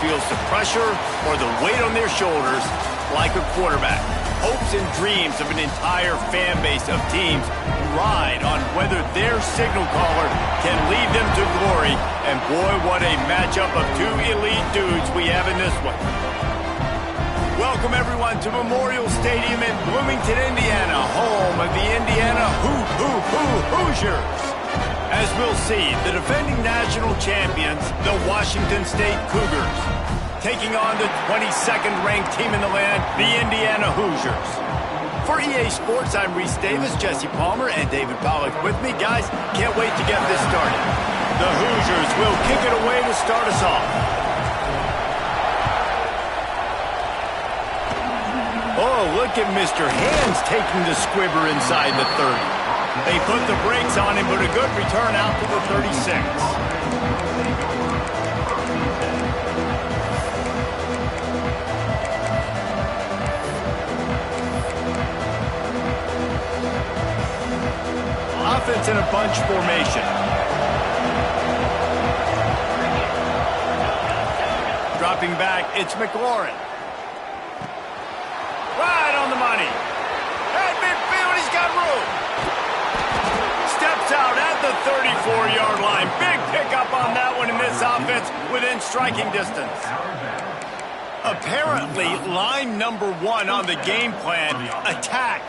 feels the pressure or the weight on their shoulders like a quarterback. Hopes and dreams of an entire fan base of teams ride on whether their signal caller can lead them to glory. And boy, what a matchup of two elite dudes we have in this one. Welcome, everyone, to Memorial Stadium in Bloomington, Indiana, home of the Indiana Hoosiers. As we'll see, the defending national champions, the Washington State Cougars, taking on the 22nd ranked team in the land, the Indiana Hoosiers. For EA Sports, I'm Reese Davis, Jesse Palmer, and David Pollack with me. Guys, can't wait to get this started. The Hoosiers will kick it away to start us off. Oh, look at Mr. Hands taking the squibber inside the 30. They put the brakes on him, but a good return out to the 36. Offense in a bunch formation. Dropping back, it's McLaurin. Right on the money. At midfield, he's got room. Steps out at the 34-yard line. Big pickup on that one in this offense within striking distance. Apparently, line number one on the game plan, attack.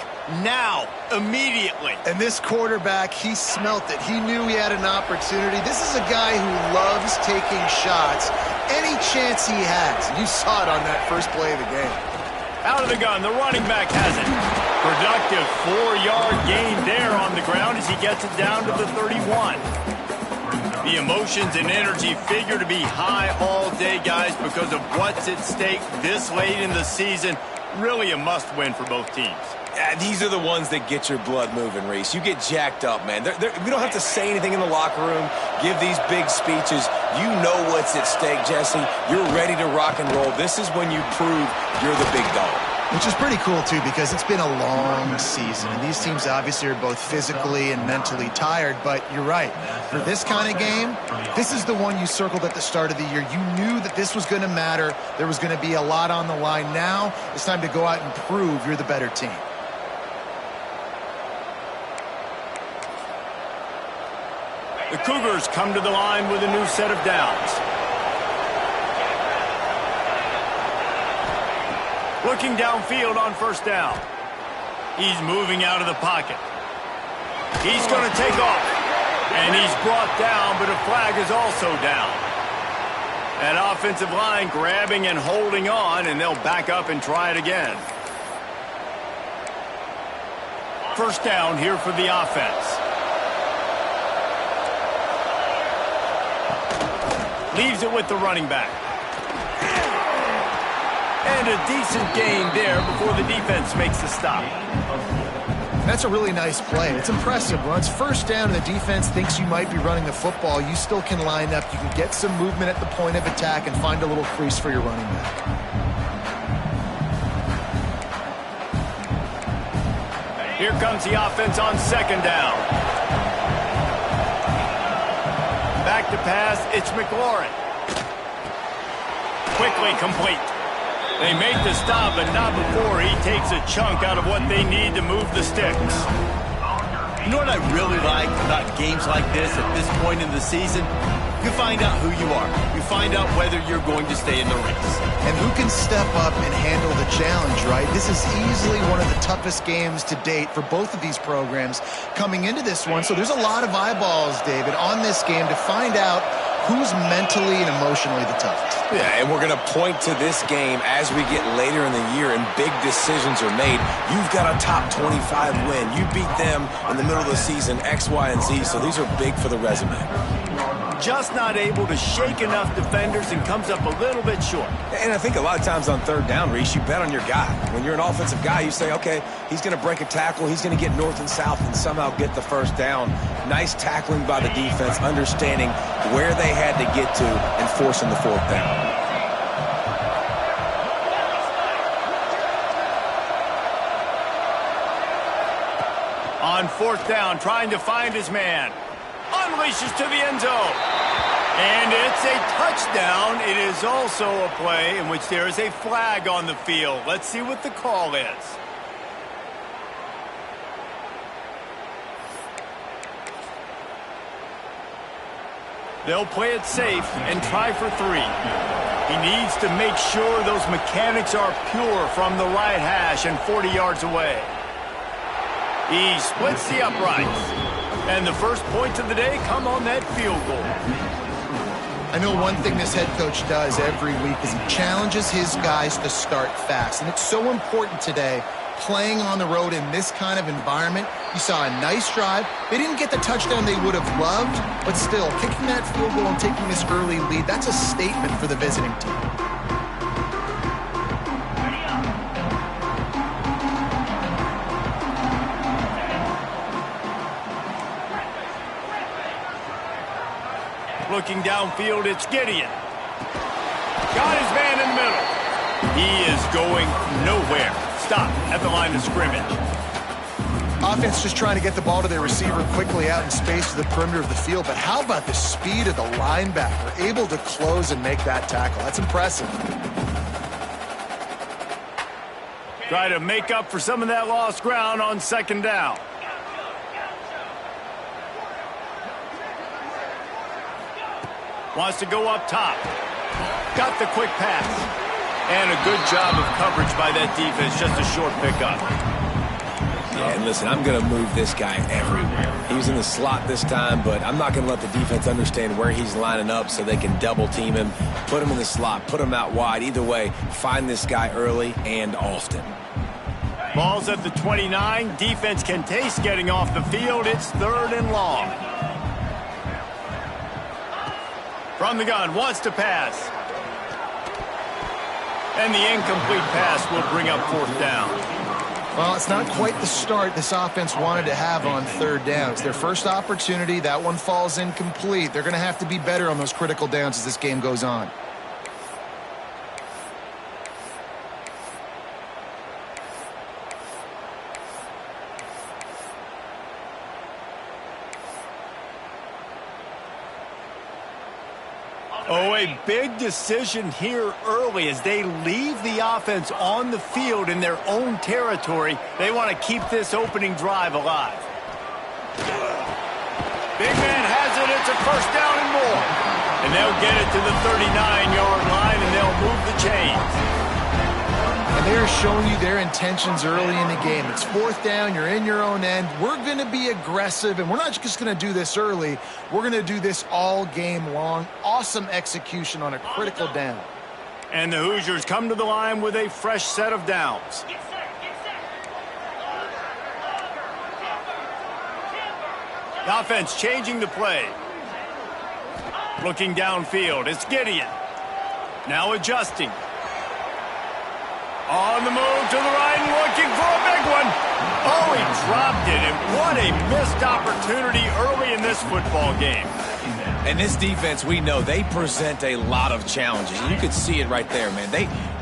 Now, immediately. And this quarterback, he smelt it. He knew he had an opportunity. This is a guy who loves taking shots any chance he has. You saw it on that first play of the game. Out of the gun, the running back has it. Productive 4-yard gain there on the ground as he gets it down to the 31. The emotions and energy figure to be high all day, guys, because of what's at stake this late in the season. Really a must-win for both teams. Yeah, these are the ones that get your blood moving, Reese. You get jacked up, man. We don't have to say anything in the locker room, give these big speeches. You know what's at stake, Jesse. You're ready to rock and roll. This is when you prove you're the big dog. Which is pretty cool, too, because it's been a long season. And these teams obviously are both physically and mentally tired. But you're right. For this kind of game, this is the one you circled at the start of the year. You knew that this was going to matter. There was going to be a lot on the line. Now it's time to go out and prove you're the better team. The Cougars come to the line with a new set of downs. Looking downfield on first down. He's moving out of the pocket. He's going to take off. And he's brought down, but a flag is also down. That offensive line grabbing and holding on, and they'll back up and try it again. First down here for the offense. Leaves it with the running back. And a decent gain there before the defense makes the stop. That's a really nice play. It's impressive. When it's first down and the defense thinks you might be running the football, you still can line up. You can get some movement at the point of attack and find a little crease for your running back. Here comes the offense on second down. Back to pass, it's McLaurin. Quickly complete. They make the stop, but not before he takes a chunk out of what they need to move the sticks. You know what I really like about games like this at this point in the season? You find out who you are. You find out whether you're going to stay in the race. And who can step up and handle the challenge, right? This is easily one of the toughest games to date for both of these programs coming into this one. So there's a lot of eyeballs, David, on this game to find out who's mentally and emotionally the toughest. Yeah, and we're going to point to this game as we get later in the year and big decisions are made. You've got a top 25 win. You beat them in the middle of the season, X, Y, and Z, so these are big for the resume. Just not able to shake enough defenders and comes up a little bit short. And I think a lot of times on third down, Reese, you bet on your guy. When you're an offensive guy, you say, okay, he's going to break a tackle, he's going to get north and south and somehow get the first down. Nice tackling by the defense, understanding where they had to get to and forcing the fourth down. On fourth down, trying to find his man. Unleashes to the end zone. And it's a touchdown. It is also a play in which there is a flag on the field. Let's see what the call is. They'll play it safe and try for 3. He needs to make sure those mechanics are pure from the right hash and 40 yards away. He splits the uprights. And the first points of the day come on that field goal. I know one thing this head coach does every week is he challenges his guys to start fast. And it's so important today, playing on the road in this kind of environment. You saw a nice drive. They didn't get the touchdown they would have loved, but still, kicking that field goal and taking this early lead, that's a statement for the visiting team. Looking downfield, it's Gideon. Got his man in the middle. He is going nowhere. Stop at the line of scrimmage. Offense just trying to get the ball to their receiver quickly out in space to the perimeter of the field. But how about the speed of the linebacker? Able to close and make that tackle. That's impressive. Try to make up for some of that lost ground on second down. Wants to go up top. Got the quick pass. And a good job of coverage by that defense. Just a short pickup. Yeah, and listen, I'm going to move this guy everywhere. He was in the slot this time, but I'm not going to let the defense understand where he's lining up so they can double team him, put him in the slot, put him out wide. Either way, find this guy early and often. Ball's at the 29. Defense can taste getting off the field. It's 3rd and long. From the gun, wants to pass. And the incomplete pass will bring up 4th down. Well, it's not quite the start this offense wanted to have on 3rd down. It's their first opportunity. That one falls incomplete. They're going to have to be better on those critical downs as this game goes on. Oh, a big decision here early as they leave the offense on the field in their own territory. They want to keep this opening drive alive. Big man has it. It's a 1st down and more. And they'll get it to the 39-yard line, and they'll move the chains. And they are showing you their intentions early in the game. It's 4th down. You're in your own end. We're going to be aggressive, and we're not just going to do this early. We're going to do this all game long. Awesome execution on a critical down. And the Hoosiers come to the line with a fresh set of downs. The offense changing the play. Looking downfield, it's Gideon. Now adjusting. On the move to the right and looking for a big one. Oh, he dropped it, and what a missed opportunity early in this football game. And this defense, we know, they present a lot of challenges. You could see it right there, man.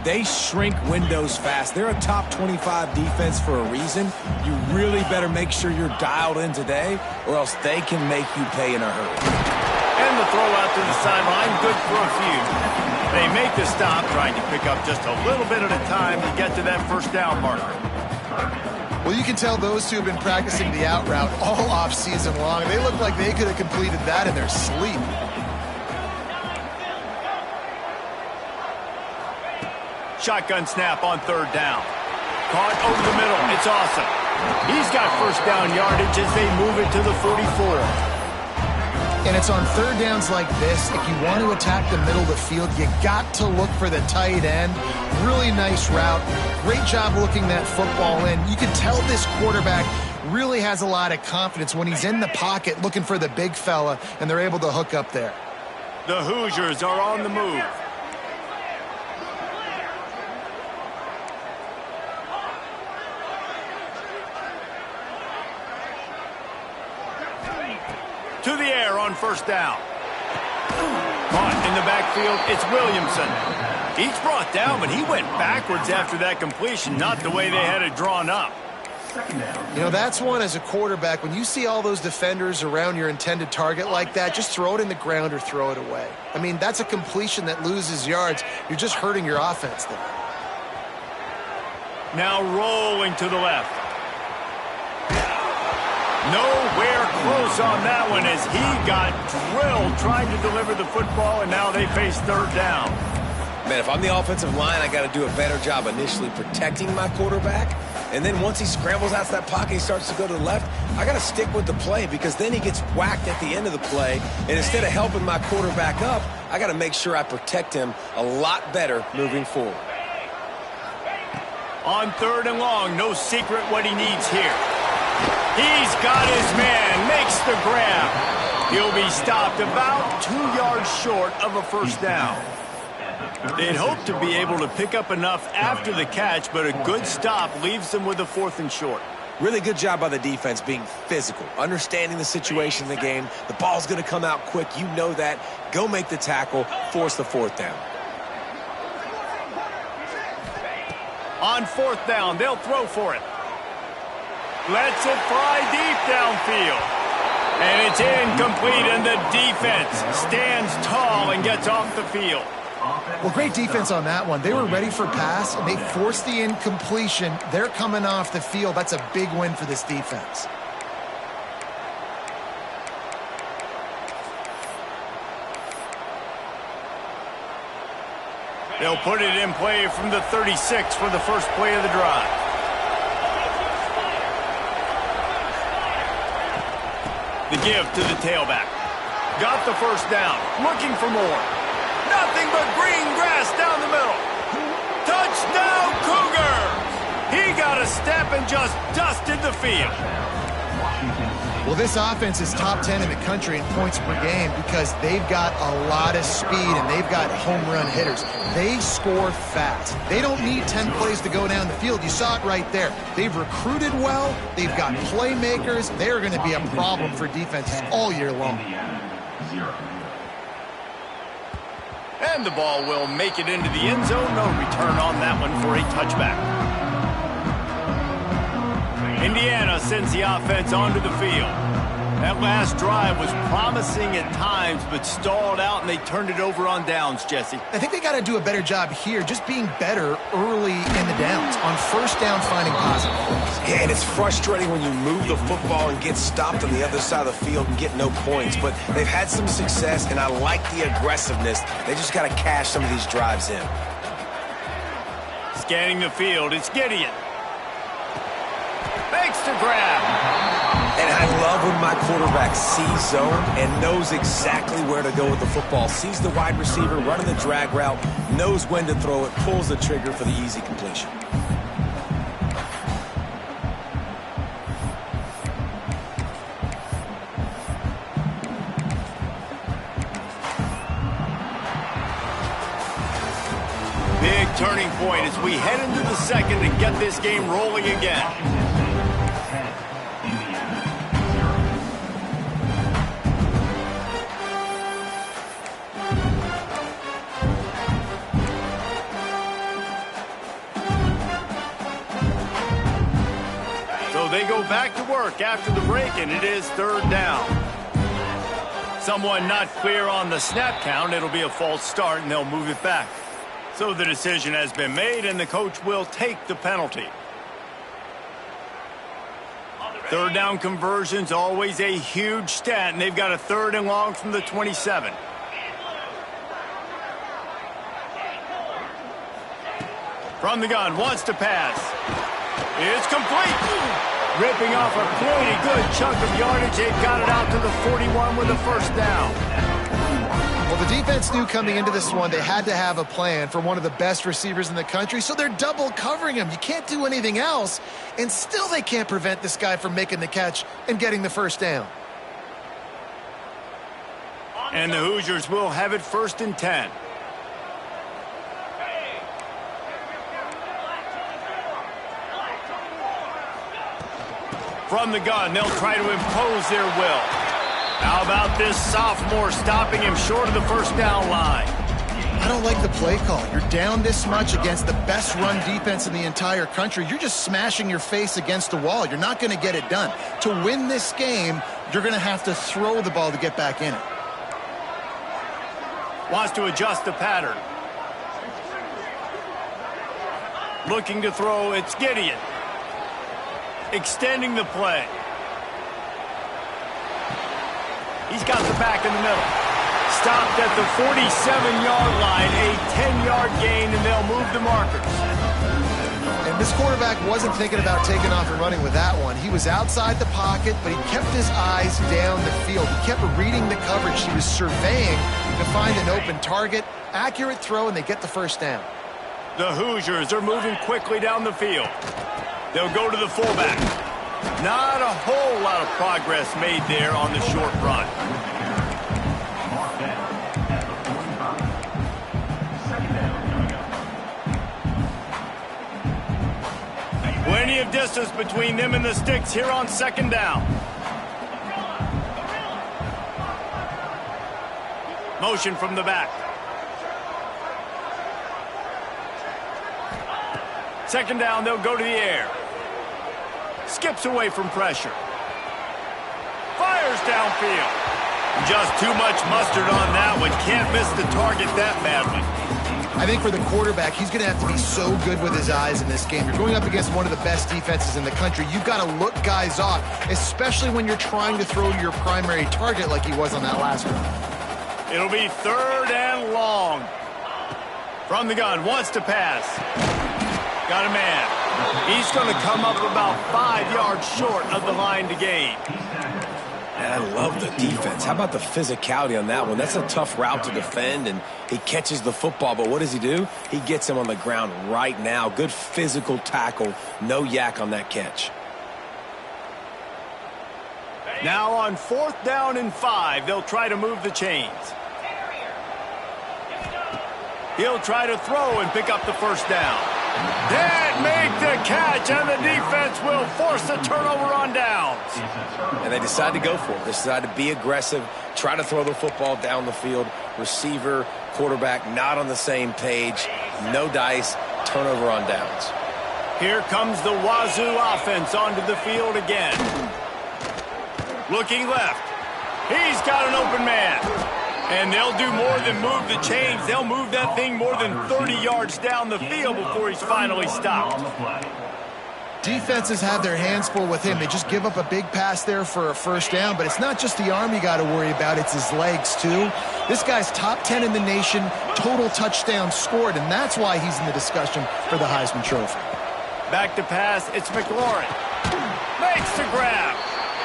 They shrink windows fast. They're a top 25 defense for a reason. You really better make sure you're dialed in today, or else they can make you pay in a hurry. And the throw out to the sideline, good for a few. They make the stop, trying to pick up just a little bit at a time to get to that 1st down marker. Well, you can tell those two have been practicing the out route all off season long. They look like they could have completed that in their sleep. Shotgun snap on 3rd down. Caught over the middle. It's awesome. He's got 1st down yardage as they move it to the 44. And it's on 3rd downs like this. If you want to attack the middle of the field, you got to look for the tight end. Really nice route. Great job looking that football in. You can tell this quarterback really has a lot of confidence when he's in the pocket looking for the big fella, and they're able to hook up there. The Hoosiers are on the move. To the air on 1st down. Caught in the backfield, it's Williamson. He's brought down, but he went backwards after that completion, not the way they had it drawn up. You know, that's one as a quarterback. When you see all those defenders around your intended target like that, just throw it in the ground or throw it away. I mean, that's a completion that loses yards. You're just hurting your offense there. Now rolling to the left. Nowhere close on that one as he got drilled trying to deliver the football, and now they face third down. Man, if I'm the offensive line, I got to do a better job initially protecting my quarterback. And then once he scrambles out to that pocket, he starts to go to the left, I got to stick with the play because then he gets whacked at the end of the play. And instead of helping my quarterback up, I got to make sure I protect him a lot better moving forward. On third and long, no secret what he needs here. He's got his man, makes the grab. He'll be stopped about 2 yards short of a first down. They'd hope to be able to pick up enough after the catch, but a good stop leaves them with a 4th and short. Really good job by the defense being physical, understanding the situation in the game. The ball's going to come out quick. You know that. Go make the tackle, force the 4th down. On 4th down, they'll throw for it. Lets it fly deep downfield. And it's incomplete, and the defense stands tall and gets off the field. Well, great defense on that one. They were ready for pass, and they forced the incompletion. They're coming off the field. That's a big win for this defense. They'll put it in play from the 36 for the first play of the drive. The give to the tailback. Got the first down. Looking for more. Nothing but green grass down the middle. Touchdown, Cougars! He got a step and just dusted the field. Well, this offense is top 10 in the country in points per game because they've got a lot of speed and they've got home run hitters. They score fast. They don't need 10 plays to go down the field. You saw it right there. They've recruited well. They've got playmakers. They're going to be a problem for defenses all year long. And the ball will make it into the end zone. No return on that one for a touchback. Indiana sends the offense onto the field. That last drive was promising at times, but stalled out, and they turned it over on downs, Jesse. I think they got to do a better job here, just being better early in the downs, on first down finding positive plays. Yeah, and it's frustrating when you move the football and get stopped on the other side of the field and get no points, but they've had some success, and I like the aggressiveness. They just got to cash some of these drives in. Scanning the field, it's Gideon. Makes the grab. And I love when my quarterback sees zone and knows exactly where to go with the football. Sees the wide receiver running the drag route, knows when to throw it, pulls the trigger for the easy completion. Big turning point as we head into the second and get this game rolling again. They go back to work after the break, and it is third down. Someone not clear on the snap count. It'll be a false start, and they'll move it back. So the decision has been made, and the coach will take the penalty. Third down conversion's always a huge stat, and they've got a 3rd and long from the 27. From the gun, wants to pass. It's complete. Ripping off a pretty good chunk of yardage. They've got it out to the 41 with a first down. Well, the defense knew coming into this one they had to have a plan for one of the best receivers in the country, so they're double covering him. You can't do anything else, and still they can't prevent this guy from making the catch and getting the first down. And the Hoosiers will have it 1st and 10. From the gun, they'll try to impose their will. How about this sophomore stopping him short of the first down line? I don't like the play call. You're down this much against the best run defense in the entire country. You're just smashing your face against the wall. You're not going to get it done. To win this game, you're going to have to throw the ball to get back in it. Wants to adjust the pattern. Looking to throw, it's Gideon. Extending the play. He's got the back in the middle. Stopped at the 47-yard line, a 10-yard gain, and they'll move the markers. And this quarterback wasn't thinking about taking off and running with that one. He was outside the pocket, but he kept his eyes down the field. He kept reading the coverage. He was surveying to find an open target. Accurate throw, and they get the first down. The Hoosiers are moving quickly down the field. They'll go to the fullback. Not a whole lot of progress made there on the short run. Plenty of distance between them and the sticks here on second down. Motion from the back. Second down, they'll go to the air. Skips away from pressure. Fires downfield. Just too much mustard on that one. Can't miss the target that badly. I think for the quarterback, he's going to have to be so good with his eyes in this game. You're going up against one of the best defenses in the country. You've got to look guys off, especially when you're trying to throw to your primary target like he was on that last one. It'll be third and long. From the gun, wants to pass. Got a man. He's going to come up about 5 yards short of the line to gain. And I love the defense. How about the physicality on that one? That's a tough route to defend, and he catches the football, but what does he do? He gets him on the ground right now. Good physical tackle. No yak on that catch. Now on 4th down and 5, they'll try to move the chains. He'll try to throw and pick up the first down. Can't make the catch, and the defense will force a turnover on downs. And they decide to go for it. They decide to be aggressive, try to throw the football down the field. Receiver, quarterback, not on the same page. No dice, turnover on downs. Here comes the Wazoo offense onto the field again. Looking left. He's got an open man. And they'll do more than move the chains. They'll move that thing more than 30 yards down the field before he's finally stopped. Defenses have their hands full with him. They just give up a big pass there for a first down, but it's not just the arm you got to worry about, it's his legs too. This guy's top 10 in the nation, total touchdowns scored, and that's why he's in the discussion for the Heisman Trophy. Back to pass, it's McLaurin. Makes the grab.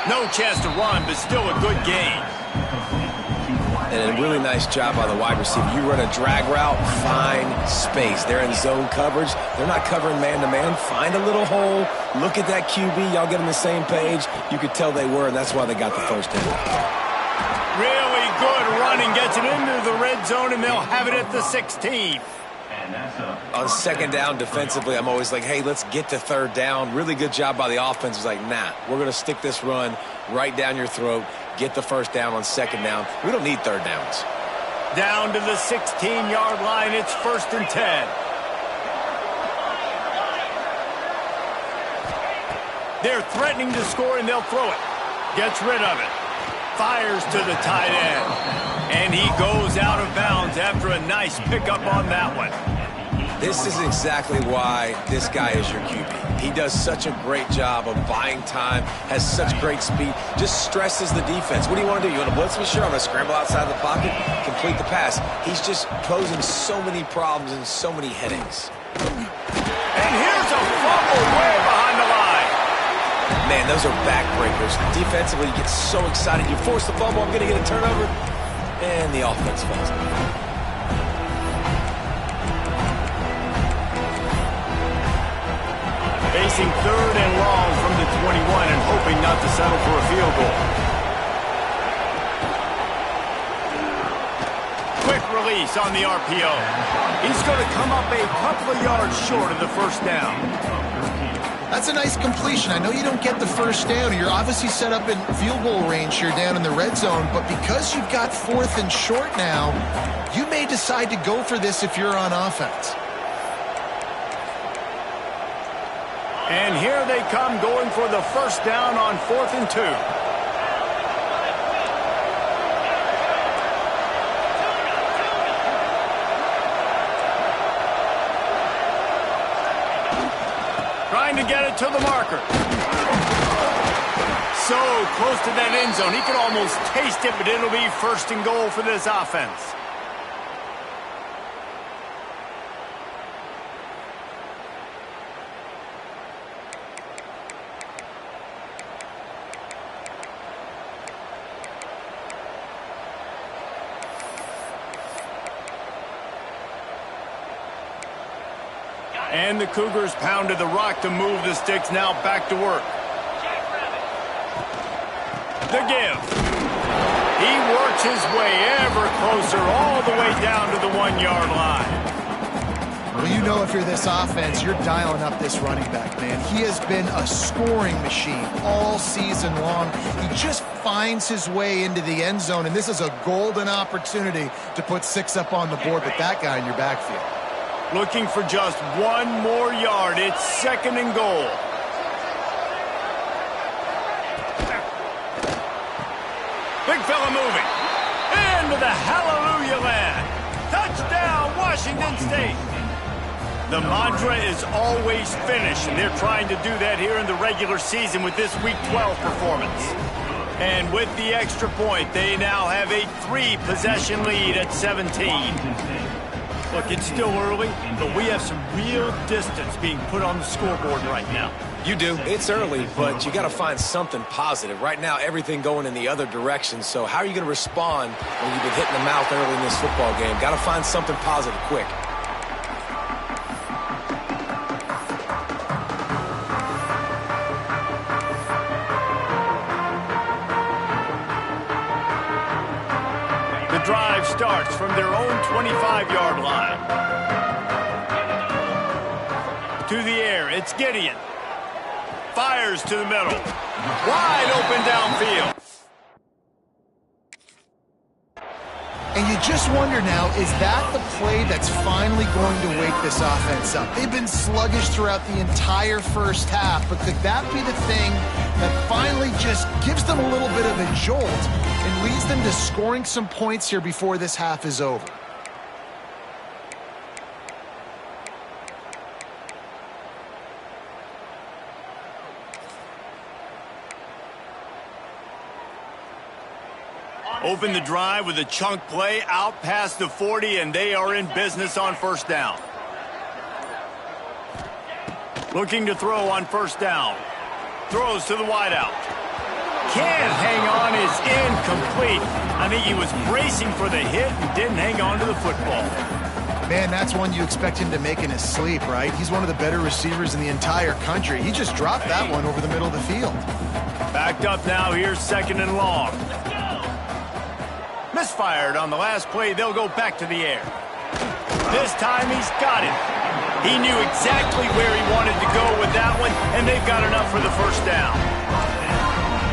No chance to run, but still a good gain. And a really nice job by the wide receiver. You run a drag route, find space. They're in zone coverage. They're not covering man-to-man. Find a little hole. Look at that QB. Y'all get on the same page. You could tell they were, and that's why they got the first down. Really good running. Gets it into the red zone, and they'll have it at the 16. On second down defensively, I'm always like, hey, let's get to third down. Really good job by the offense. It's like, nah, we're going to stick this run right down your throat. Get the first down on second down. We don't need third downs. Down to the 16-yard line. It's 1st and 10. They're threatening to score, and they'll throw it. Gets rid of it. Fires to the tight end. And he goes out of bounds after a nice pickup on that one. This is exactly why this guy is your QB. He does such a great job of buying time, has such great speed, just stresses the defense. What do you want to do? You want to blitz me? Sure, I'm going to scramble outside the pocket, complete the pass. He's just posing so many problems and so many headaches. And here's a fumble way behind the line. Man, those are backbreakers. Defensively, you get so excited. You force the fumble, I'm going to get a turnover, and the offense falls. Facing third and long from the 21 and hoping not to settle for a field goal. Quick release on the RPO. He's going to come up a couple of yards short of the first down. That's a nice completion. I know you don't get the first down, and you're obviously set up in field goal range here down in the red zone, but because you've got 4th and short now, you may decide to go for this if you're on offense. And here they come going for the first down on 4th and 2. Trying to get it to the marker. So close to that end zone. He could almost taste it, but it'll be 1st and goal for this offense. And the Cougars pounded the rock to move the sticks, now back to work. The give. He works his way ever closer all the way down to the 1-yard line. Well, you know if you're this offense, you're dialing up this running back, man. He has been a scoring machine all season long. He just finds his way into the end zone, and this is a golden opportunity to put 6 up on the board with that guy in your backfield. Looking for just 1 more yard. It's 2nd and goal. Big fella moving. Into the hallelujah land. Touchdown, Washington State. The mantra is always finish, and they're trying to do that here in the regular season with this Week 12 performance. And with the extra point, they now have a 3-possession lead at 17. Look, it's still early, but we have some real distance being put on the scoreboard right now. You do. It's early, but you got to find something positive. Right now, everything going in the other direction. So how are you going to respond when you've been hit in the mouth early in this football game? Got to find something positive quick. Drive starts from their own 25-yard line. To the air, it's Gideon. Fires to the middle. Wide open downfield. And you just wonder now, is that the play that's finally going to wake this offense up? They've been sluggish throughout the entire first half, but could that be the thing that finally just gives them a little bit of a jolt and leads them to scoring some points here before this half is over? Open the drive with a chunk play out past the 40, and they are in business on 1st down. Looking to throw on 1st down. Throws to the wideout. Can't hang on, is incomplete. I think he was bracing for the hit and didn't hang on to the football. Man, that's one you expect him to make in his sleep, right? He's one of the better receivers in the entire country. He just dropped that one over the middle of the field. Backed up now, here's 2nd and long. Misfired on the last play, they'll go back to the air. This time he's got it. He knew exactly where he wanted to go with that one, and they've got enough for the 1st down.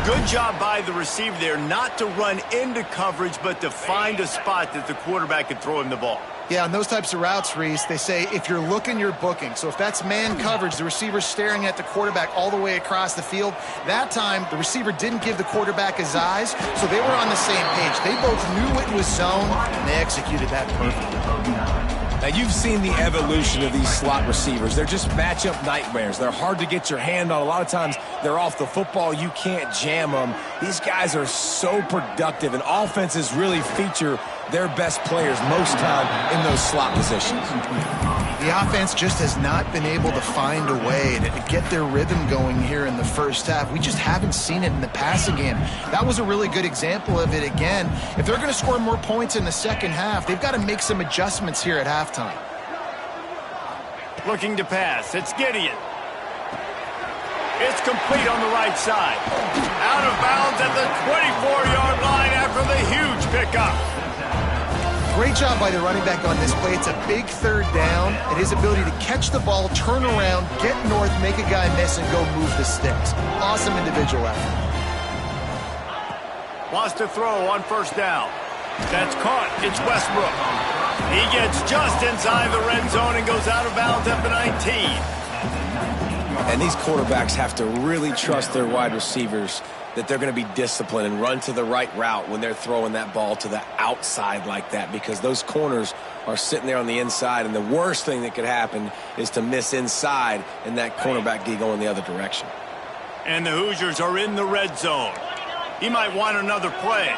Good job by the receiver there not to run into coverage, but to find a spot that the quarterback could throw him the ball. Yeah, on those types of routes, Reese, they say if you're looking, you're booking. So if that's man coverage, the receiver's staring at the quarterback all the way across the field. That time, the receiver didn't give the quarterback his eyes, so they were on the same page. They both knew it was zone, and they executed that perfectly. Now, you've seen the evolution of these slot receivers. They're just matchup nightmares. They're hard to get your hand on. A lot of times, they're off the football. You can't jam them. These guys are so productive, and offenses really feature their best players most time in those slot positions. The offense just has not been able to find a way to get their rhythm going here in the first half. We just haven't seen it in the passing game. That was a really good example of it again. If they're going to score more points in the second half, they've got to make some adjustments here at halftime. Looking to pass, it's Gideon. It's complete on the right side. Out of bounds at the 24-yard line after the huge pickup. Great job by the running back on this play. It's a big third down, and his ability to catch the ball, turn around, get north, make a guy miss, and go move the sticks. Awesome individual effort. Wants to throw on first down. That's caught. It's Westbrook. He gets just inside the red zone and goes out of bounds at the 19. And these quarterbacks have to really trust their wide receivers that they're going to be disciplined and run to the right route when they're throwing that ball to the outside like that, because those corners are sitting there on the inside, and the worst thing that could happen is to miss inside and that cornerback get going the other direction. And the Hoosiers are in the red zone. He might want another play.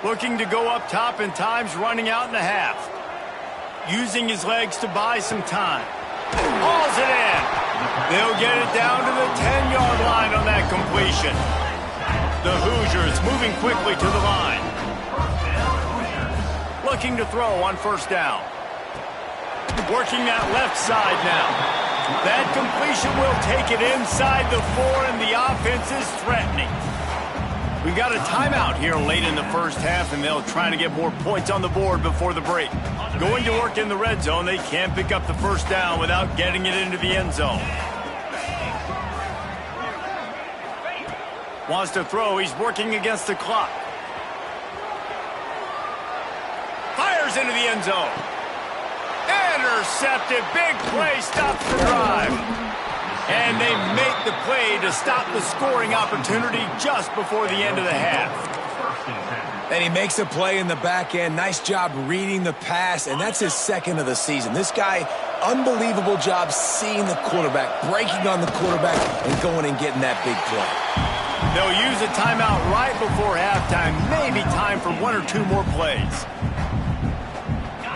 Looking to go up top, and time's running out in the half. Using his legs to buy some time. Hauls it in. They'll get it down to the 10-yard line on that completion. The Hoosiers moving quickly to the line. Looking to throw on first down. Working that left side now. That completion will take it inside the 4, and the offense is threatening. We've got a timeout here late in the first half, and they'll try to get more points on the board before the break. Going to work in the red zone, they can't pick up the first down without getting it into the end zone. Wants to throw, he's working against the clock. Fires into the end zone. Intercepted, big play, stops the drive. And they make the play to stop the scoring opportunity just before the end of the half. And he makes a play in the back end. Nice job reading the pass, and that's his second of the season. This guy, unbelievable job seeing the quarterback, breaking on the quarterback, and going and getting that big play. They'll use a timeout right before halftime. Maybe time for 1 or 2 more plays.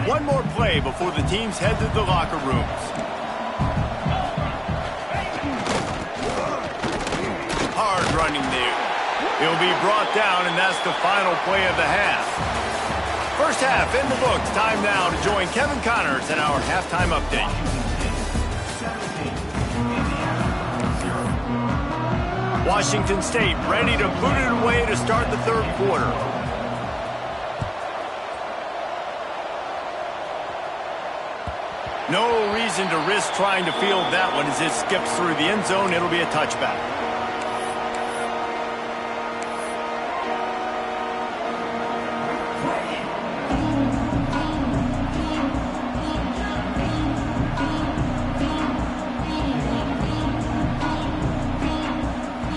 One more play before the teams head to the locker rooms. Hard running there. He'll be brought down, and that's the final play of the half. First half in the books. Time now to join Kevin Connors in our halftime update. Washington State ready to put it away to start the third quarter. No reason to risk trying to field that one as it skips through the end zone. It'll be a touchback.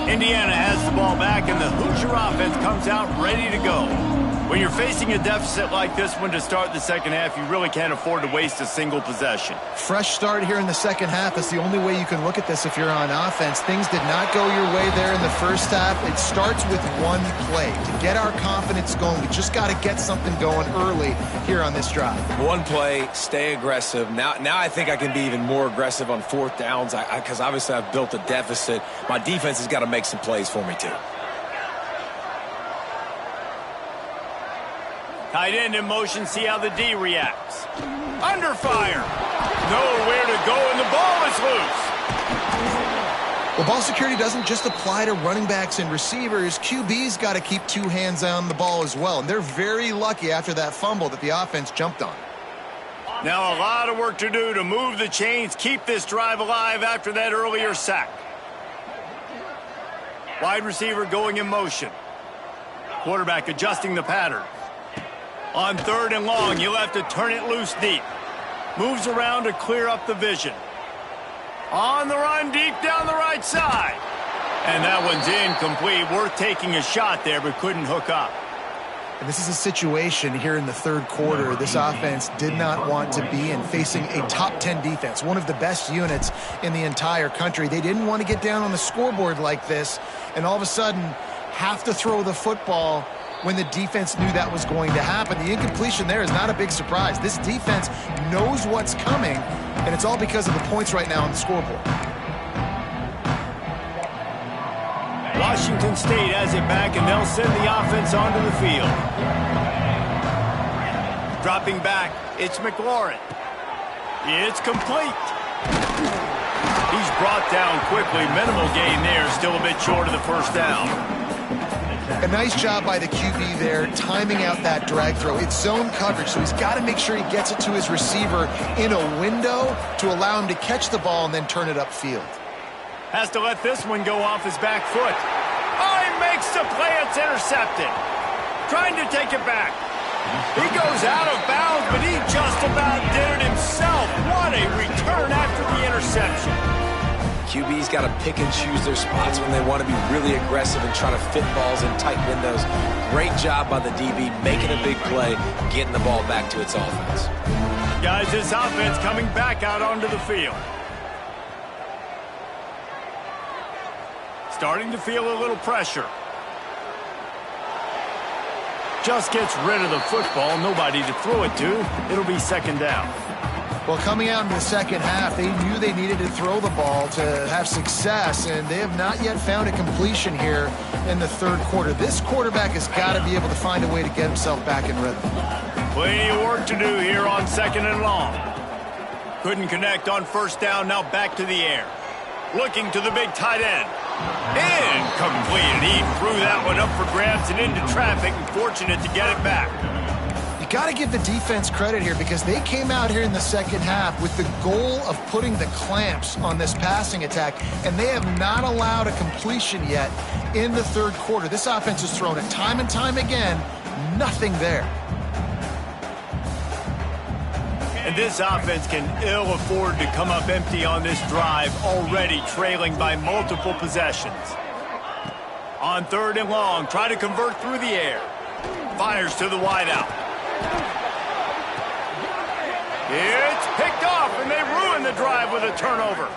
Indiana has the ball back, and the Hoosier offense comes out ready to go. When you're facing a deficit like this one to start the second half, you really can't afford to waste a single possession. Fresh start here in the second half. That's the only way you can look at this if you're on offense. Things did not go your way there in the first half. It starts with one play. To get our confidence going, we just got to get something going early here on this drive. One play, stay aggressive. Now I think I can be even more aggressive on fourth downs because obviously I've built a deficit. My defense has got to make some plays for me too. Tight end in motion, see how the D reacts. Under fire. Nowhere to go, and the ball is loose. Well, ball security doesn't just apply to running backs and receivers. QB's got to keep 2 hands on the ball as well, and they're very lucky after that fumble that the offense jumped on. Now a lot of work to do to move the chains, keep this drive alive after that earlier sack. Wide receiver going in motion. Quarterback adjusting the pattern. On third and long, you'll have to turn it loose deep. Moves around to clear up the vision. On the run, deep down the right side. And that one's incomplete. Worth taking a shot there, but couldn't hook up. And this is a situation here in the third quarter this offense did not want to be in, facing a top 10 defense, one of the best units in the entire country. They didn't want to get down on the scoreboard like this, and all of a sudden have to throw the football when the defense knew that was going to happen. The incompletion there is not a big surprise. This defense knows what's coming, and it's all because of the points right now on the scoreboard. Washington State has it back, and they'll send the offense onto the field. Dropping back, it's McLaurin. It's complete. He's brought down quickly. Minimal gain there, still a bit short of the first down. A nice job by the QB there, timing out that drag throw. It's zone coverage, so he's got to make sure he gets it to his receiver in a window to allow him to catch the ball and then turn it upfield. Has to let this one go off his back foot. Oh, he makes the play. It's intercepted. Trying to take it back. He goes out of bounds, but he just about did it himself. What a return after the interception. QB's got to pick and choose their spots when they want to be really aggressive and try to fit balls in tight windows. Great job by the DB, making a big play, getting the ball back to its offense. Guys, this offense coming back out onto the field. Starting to feel a little pressure. Just gets rid of the football. Nobody to throw it to. It'll be second down. Well, coming out in the second half, they knew they needed to throw the ball to have success, and they have not yet found a completion here in the third quarter. This quarterback has got to be able to find a way to get himself back in rhythm. Plenty of work to do here on second and long. Couldn't connect on first down, now back to the air. Looking to the big tight end. Incomplete. He threw that one up for grabs and into traffic, and fortunate to get it back. Got to give the defense credit here because they came out here in the second half with the goal of putting the clamps on this passing attack, and they have not allowed a completion yet in the third quarter. This offense has thrown it time and time again. Nothing there. And this offense can ill afford to come up empty on this drive, already trailing by multiple possessions. On third and long, try to convert through the air. Fires to the wideout. It's picked off, and they ruin the drive with a turnover.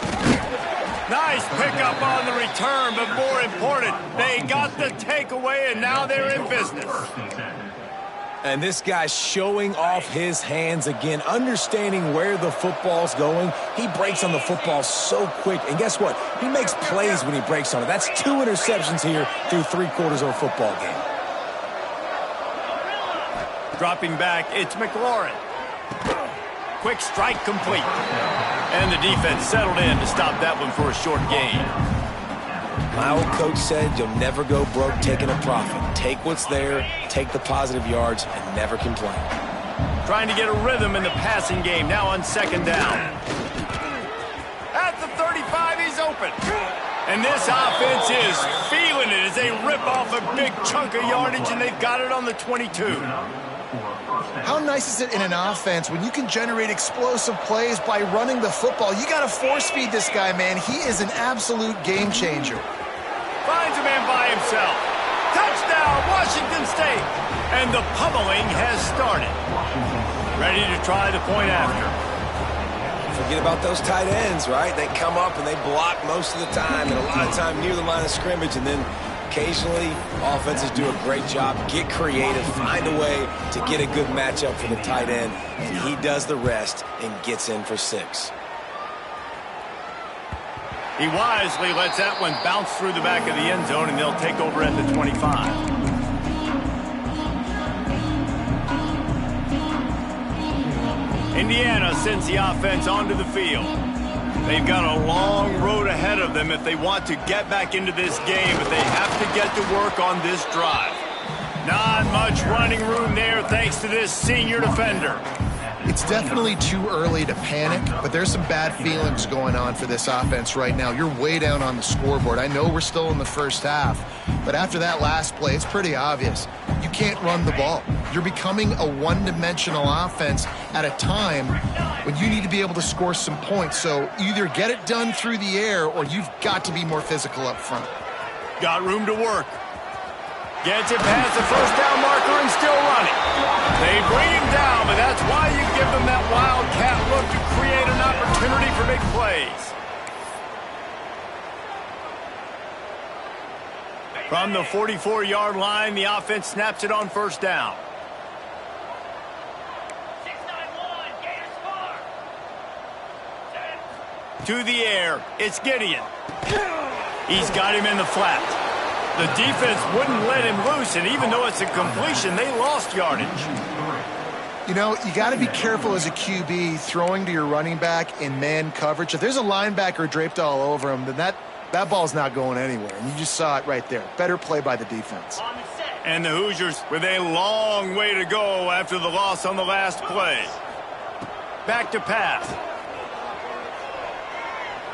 Nice pickup on the return, but more important, they got the takeaway, and now they're in business. And this guy's showing off his hands again, understanding where the football's going. He breaks on the football so quick, and guess what? He makes plays when he breaks on it. That's 2 interceptions here through 3 quarters of a football game. Dropping back, it's McLaurin. Quick strike complete. And the defense settled in to stop that one for a short gain. My old coach said you'll never go broke taking a profit. Take what's there, take the positive yards, and never complain. Trying to get a rhythm in the passing game, now on second down. At the 35, he's open. And this offense is feeling it as they rip off a big chunk of yardage, and they've got it on the 22. How nice is it in an offense when you can generate explosive plays by running the football? You got to force feed this guy, man. He is an absolute game changer. Finds a man by himself. Touchdown, Washington State. And the pummeling has started. Ready to try the point after. Forget about those tight ends, right? They come up and they block most of the time, and a lot of time near the line of scrimmage, and then occasionally offenses do a great job, get creative, find a way to get a good matchup for the tight end, and he does the rest and gets in for 6. He wisely lets that one bounce through the back of the end zone, and they'll take over at the 25. Indiana sends the offense onto the field. They've got a long road ahead of them if they want to get back into this game, but they have to get to work on this drive. Not much running room there thanks to this senior defender. It's definitely too early to panic, but there's some bad feelings going on for this offense right now. You're way down on the scoreboard. I know we're still in the first half, but after that last play, it's pretty obvious. You can't run the ball. You're becoming a one-dimensional offense at a time when you need to be able to score some points. So either get it done through the air or you've got to be more physical up front. Got room to work. Gets it past the first down marker and still running. They bring him down, but that's why you give them that wildcat look to create an opportunity for big plays. From the 44-yard line, the offense snaps it on first down. To the air, it's Gideon. He's got him in the flat. The defense wouldn't let him loose, and even though it's a completion, they lost yardage. You know, you got to be careful as a QB throwing to your running back in man coverage. If there's a linebacker draped all over him, then that ball's not going anywhere, and you just saw it right there. Better play by the defense. And the Hoosiers with a long way to go after the loss on the last play. Back to pass.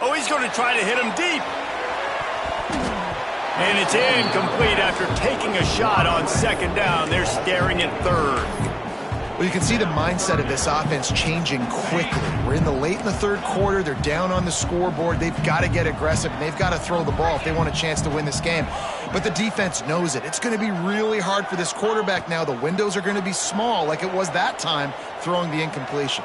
Oh, he's going to try to hit him deep. And it's incomplete after taking a shot on second down. They're staring at third. Well, you can see the mindset of this offense changing quickly. We're in the third quarter. They're down on the scoreboard. They've got to get aggressive, and they've got to throw the ball if they want a chance to win this game. But the defense knows it. It's going to be really hard for this quarterback now. The windows are going to be small like it was that time throwing the incompletion.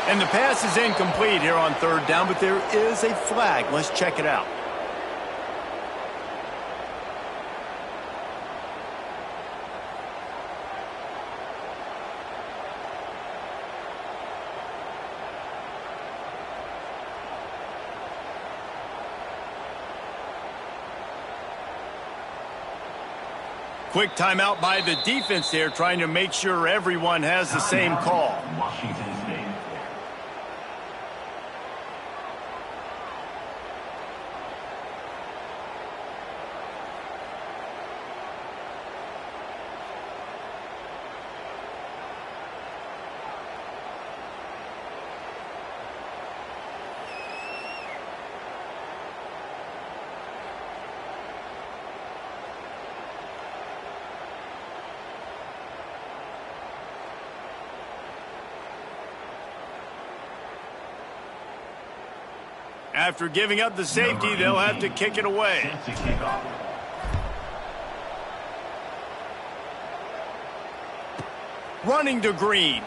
And the pass is incomplete here on third down, but there is a flag. Let's check it out. Quick timeout by the defense there, trying to make sure everyone has the same call. After giving up the safety, they'll have to kick it away. Running to Green.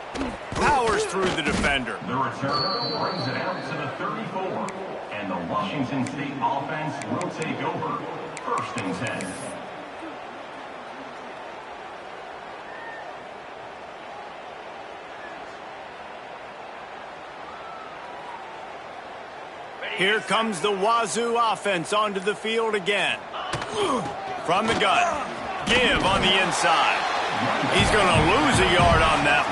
Powers through the defender. The returner brings it out to the 34. And the Washington State offense will take over. 1st and 10. Here comes the Wazoo offense onto the field again. From the gun. Give on the inside. He's going to lose a yard on that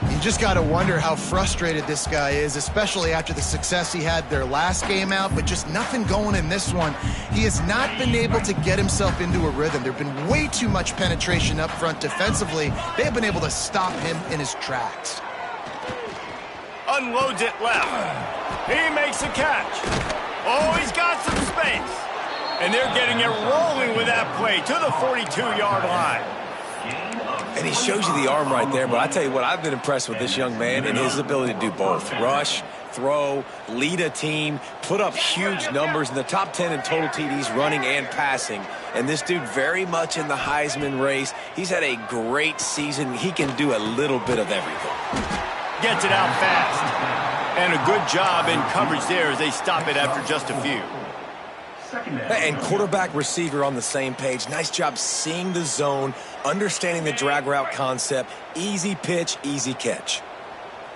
one. You just got to wonder how frustrated this guy is, especially after the success he had their last game out, but just nothing going in this one. He has not been able to get himself into a rhythm. There have been way too much penetration up front defensively. They have been able to stop him in his tracks. Unloads it left. He makes a catch. Oh, he's got some space. And they're getting it rolling with that play to the 42-yard line. And he shows you the arm right there, but I tell you what, I've been impressed with this young man and his ability to do both. Rush, throw, lead a team, put up huge numbers in the top 10 in total TDs running and passing. And this dude very much in the Heisman race. He's had a great season. He can do a little bit of everything. Gets it out fast. And a good job in coverage there as they stop it after just a few. And quarterback receiver on the same page. Nice job seeing the zone, understanding the drag route concept. Easy pitch, easy catch.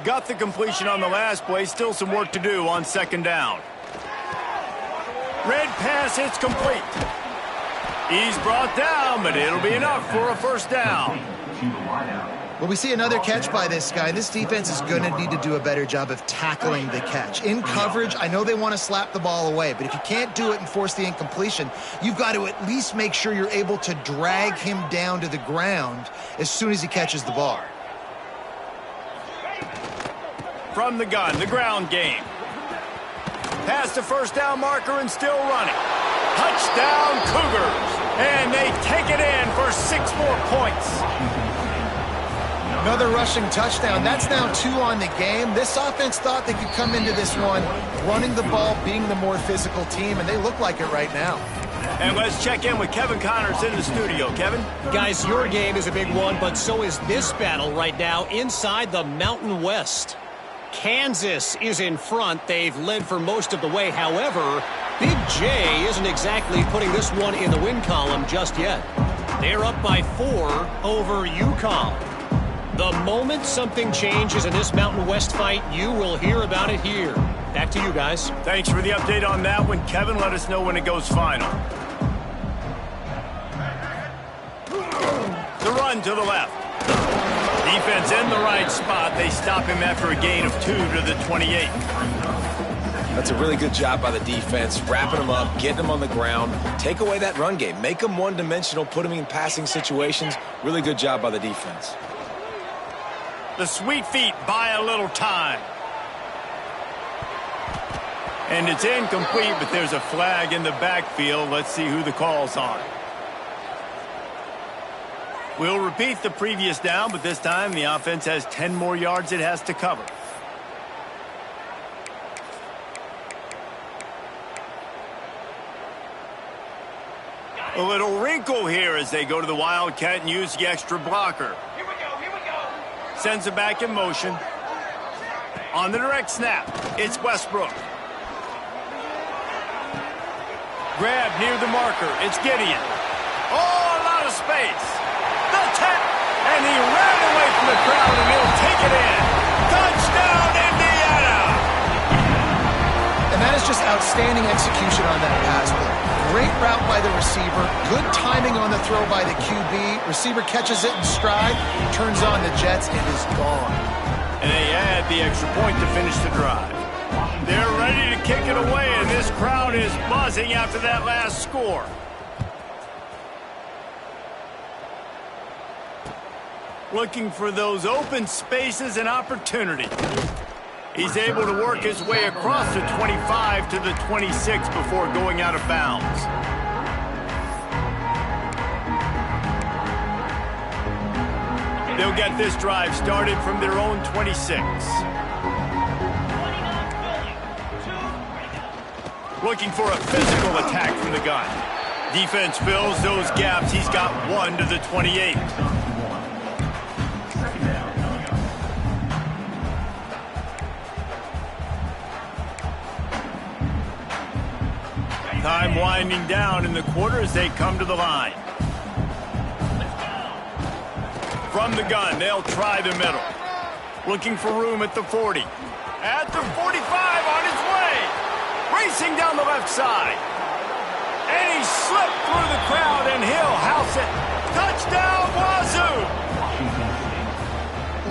Got the completion on the last play. Still some work to do on second down. Red pass, it's complete. He's brought down, but it'll be enough for a first down. Well, we see another catch by this guy. This defense is going to need to do a better job of tackling the catch. In coverage, I know they want to slap the ball away, but if you can't do it and force the incompletion, you've got to at least make sure you're able to drag him down to the ground as soon as he catches the ball. From the gun, the ground game. Past the first down marker and still running. Touchdown Cougars. And they take it in for 6 more points. Another rushing touchdown. That's now 2 on the game. This offense thought they could come into this one running the ball, being the more physical team, and they look like it right now. And let's check in with Kevin Connors in the studio. Kevin? Guys, your game is a big one, but so is this battle right now inside the Mountain West. Kansas is in front. They've led for most of the way. However, Big J isn't exactly putting this one in the win column just yet. They're up by 4 over UConn. The moment something changes in this Mountain West fight, you will hear about it here. Back to you guys. Thanks for the update on that one, Kevin. Let us know when it goes final. The run to the left. Defense in the right spot. They stop him after a gain of 2 to the 28. That's a really good job by the defense, wrapping him up, getting him on the ground. Take away that run game. Make him one-dimensional, put him in passing situations. Really good job by the defense. The sweet feet buy a little time. And it's incomplete, but there's a flag in the backfield. Let's see who the call's on. We'll repeat the previous down, but this time the offense has 10 more yards it has to cover. A little wrinkle here as they go to the Wildcat and use the extra blocker. Here we go. Sends it back in motion. On the direct snap, it's Westbrook. Grab near the marker, it's Gideon. Oh, a lot of space. The tap, and he ran away from the crowd, and he'll take it in. Touchdown, Indiana! And that is just outstanding execution on that pass play. Great route by the receiver, good timing on the throw by the QB. Receiver catches it in stride, turns on the jets, and is gone. And they add the extra point to finish the drive. They're ready to kick it away, and this crowd is buzzing after that last score. Looking for those open spaces and opportunity. He's able to work his way across the 25 to the 26 before going out of bounds. They'll get this drive started from their own 26. Looking for a physical attack from the gun. Defense fills those gaps. He's got 1 to the 28. Time winding down in the quarter as they come to the line. From the gun, they'll try the middle. Looking for room at the 40. At the 45, on his way. Racing down the left side. And he slipped through the crowd, and he'll house it. Touchdown, Wazoo!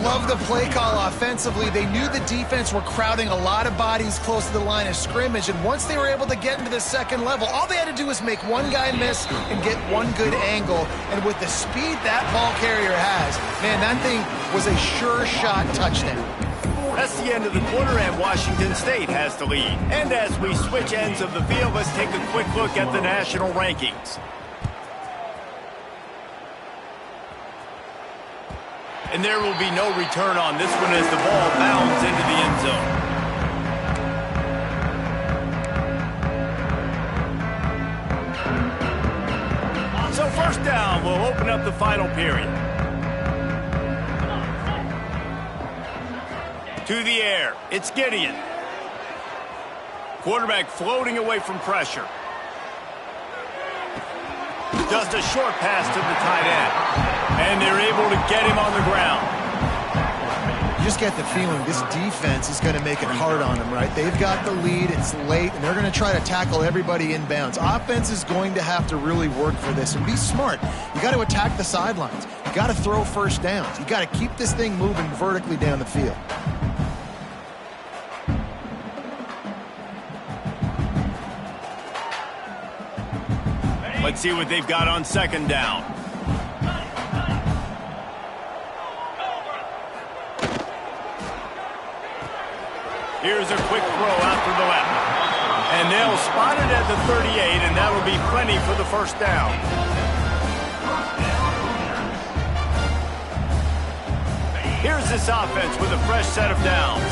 Love the play call offensively. They knew the defense were crowding a lot of bodies close to the line of scrimmage, and once they were able to get into the second level, all they had to do was make one guy miss and get one good angle. And with the speed that ball carrier has, man, that thing was a sure shot touchdown. That's the end of the quarter, and Washington State has the lead. And as we switch ends of the field, let's take a quick look at the national rankings. And there will be no return on this one as the ball bounds into the end zone. So first down, we'll open up the final period. To the air, it's Gideon. Quarterback floating away from pressure. Just a short pass to the tight end. And they're able to get him on the ground. You just get the feeling this defense is going to make it hard on them, right? They've got the lead, it's late, and they're going to try to tackle everybody inbounds. Offense is going to have to really work for this and be smart. You got to attack the sidelines. You got to throw first downs. You got to keep this thing moving vertically down the field. Let's see what they've got on second down. Here's a quick throw out to the left. And they'll spot it at the 38, and that'll be plenty for the first down. Here's this offense with a fresh set of downs.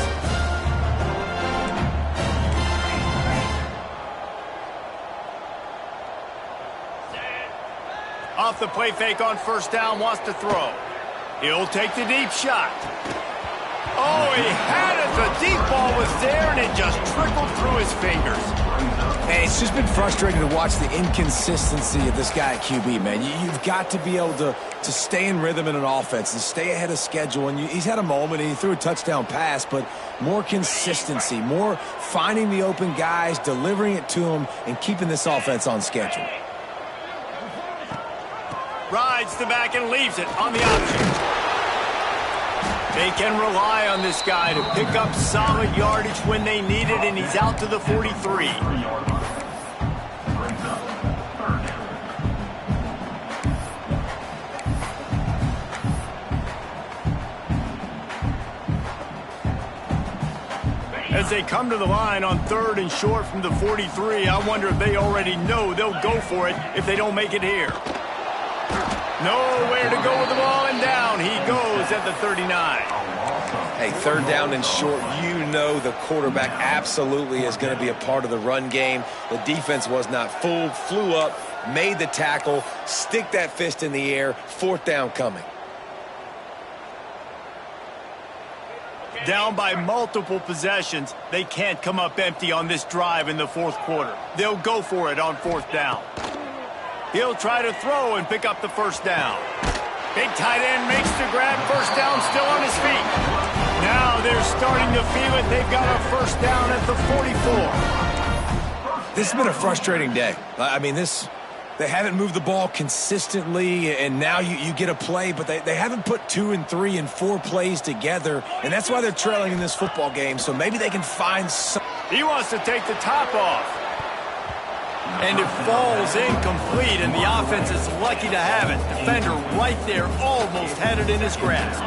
Off the play fake on first down, wants to throw. He'll take the deep shot. Oh, he had it. The deep ball was there, and it just trickled through his fingers. Hey, it's just been frustrating to watch the inconsistency of this guy at QB, man. You've got to be able to stay in rhythm in an offense and stay ahead of schedule. And he's had a moment, and he threw a touchdown pass, but more consistency, more finding the open guys, delivering it to them, and keeping this offense on schedule. Rides the back and leaves it on the option. They can rely on this guy to pick up solid yardage when they need it, and he's out to the 43. As they come to the line on 3rd and short from the 43, I wonder if they already know they'll go for it if they don't make it here. Nowhere to go with the ball, and down he goes at the 39. Hey, 3rd down and short, you know the quarterback absolutely is going to be a part of the run game. The defense was not fooled, flew up, made the tackle, stick that fist in the air, 4th down coming. Down by multiple possessions, they can't come up empty on this drive in the 4th quarter. They'll go for it on 4th down. He'll try to throw and pick up the 1st down. Big tight end makes the grab. 1st down, still on his feet. Now they're starting to feel it. They've got a 1st down at the 44. This has been a frustrating day. I mean, they haven't moved the ball consistently, and now you get a play, but they haven't put 2 and 3 and 4 plays together, and that's why they're trailing in this football game, so maybe they can find some. He wants to take the top off. And it falls incomplete, and the offense is lucky to have it. Defender right there, almost had it in his grasp.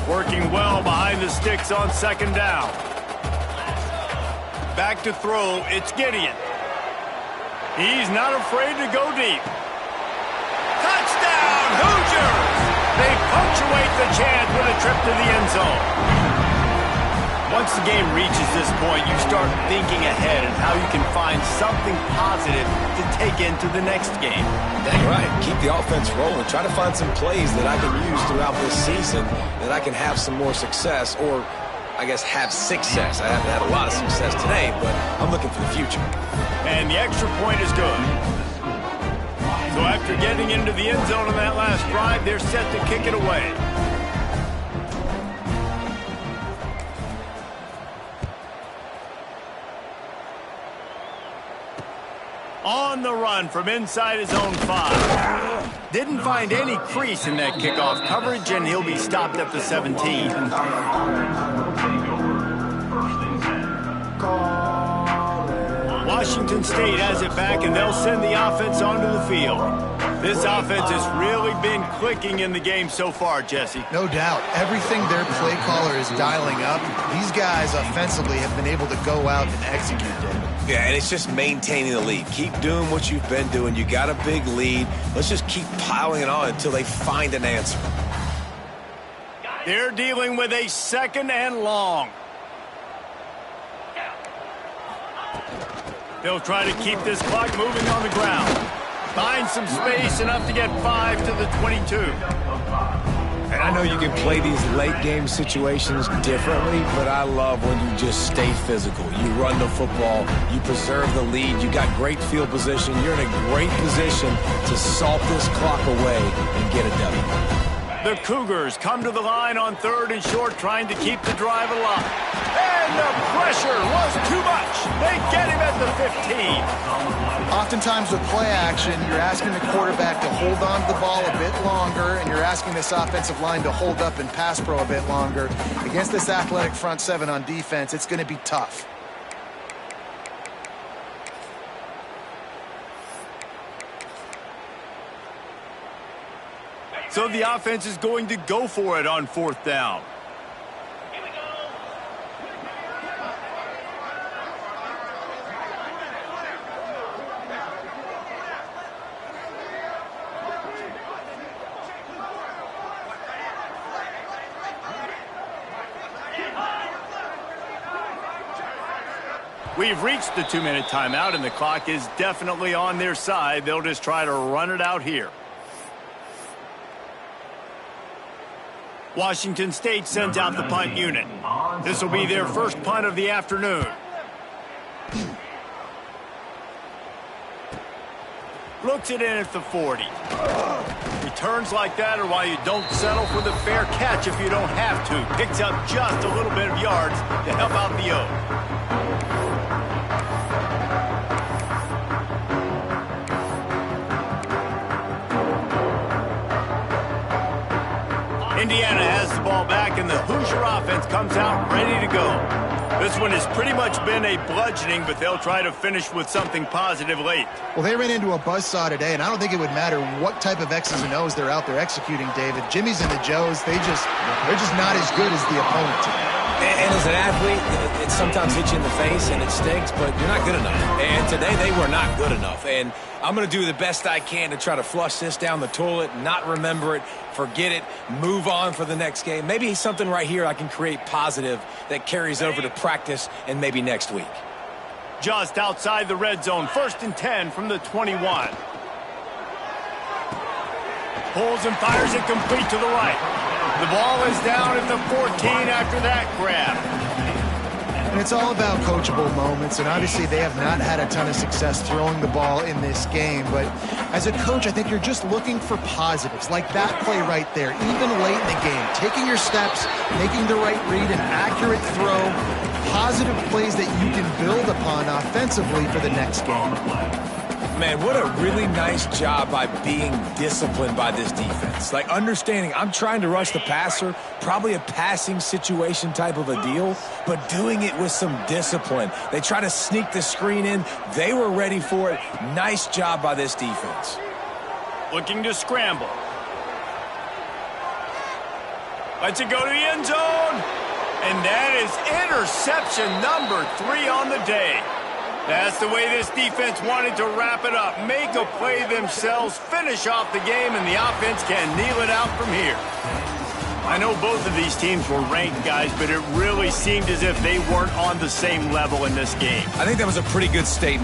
Working well behind the sticks on 2nd down. Back to throw, it's Gideon. He's not afraid to go deep. Touchdown, Hoosiers! They punctuate the chant with a trip to the end zone. Once the game reaches this point, you start thinking ahead and how you can find something positive to take into the next game. Dang right. Keep the offense rolling. Try to find some plays that I can use throughout this season that I can have some more success, or I guess have success. I haven't had a lot of success today, but I'm looking for the future. And the extra point is good. So after getting into the end zone on that last drive, they're set to kick it away. On the run from inside his own 5. Didn't find any crease in that kickoff coverage, and he'll be stopped at the 17. Washington State has it back, and they'll send the offense onto the field. This offense has really been clicking in the game so far, Jesse. No doubt. Everything their play caller is dialing up, these guys offensively have been able to go out and execute it. Yeah, and it's just maintaining the lead. Keep doing what you've been doing. You got a big lead. Let's just keep piling it on until they find an answer. They're dealing with a 2nd and long. They'll try to keep this clock moving on the ground. Find some space, enough to get 5 to the 22. And I know you can play these late game situations differently, but I love when you just stay physical. You run the football, you preserve the lead, you got great field position, you're in a great position to salt this clock away and get a W. The Cougars come to the line on 3rd and short, trying to keep the drive alive. And the pressure was too much. They get him at the 15. Oftentimes with play action, you're asking the quarterback to hold on to the ball a bit longer, and you're asking this offensive line to hold up and pass pro a bit longer. Against this athletic front 7 on defense, it's going to be tough. So the offense is going to go for it on 4th down. We've reached the 2-minute timeout, and the clock is definitely on their side. They'll just try to run it out here. Washington State sends out the punt unit. This will be their first punt of the afternoon. Looks it in at the 40. Returns like that are why you don't settle for the fair catch if you don't have to. Picks up just a little bit of yards to help out the O. Indiana has the ball back, and the Hoosiers offense comes out ready to go. This one has pretty much been a bludgeoning, but they'll try to finish with something positive late. Well, they ran into a buzzsaw today, and I don't think it would matter what type of X's and O's they're out there executing, David. Jimmy's and the Joes, they're just not as good as the opponent today. And as an athlete, it sometimes hits you in the face and it stinks, but you're not good enough. And today they were not good enough. And I'm going to do the best I can to try to flush this down the toilet, not remember it, forget it, move on for the next game. Maybe something right here I can create positive that carries over to practice and maybe next week. Just outside the red zone, 1st and 10 from the 21. Pulls and fires it complete to the right. The ball is down at the 14 after that grab. And it's all about coachable moments, and obviously they have not had a ton of success throwing the ball in this game. But as a coach, I think you're just looking for positives, like that play right there, even late in the game. Taking your steps, making the right read, an accurate throw, positive plays that you can build upon offensively for the next game. Man, what a really nice job by being disciplined by this defense. Like understanding I'm trying to rush the passer, probably a passing situation type of a deal, but doing it with some discipline. They try to sneak the screen in. They were ready for it. Nice job by this defense. Looking to scramble. Lets it go to the end zone. And that is interception number 3 on the day. That's the way this defense wanted to wrap it up. Make a play themselves, finish off the game, and the offense can kneel it out from here. I know both of these teams were ranked, guys, but it really seemed as if they weren't on the same level in this game. I think that was a pretty good statement.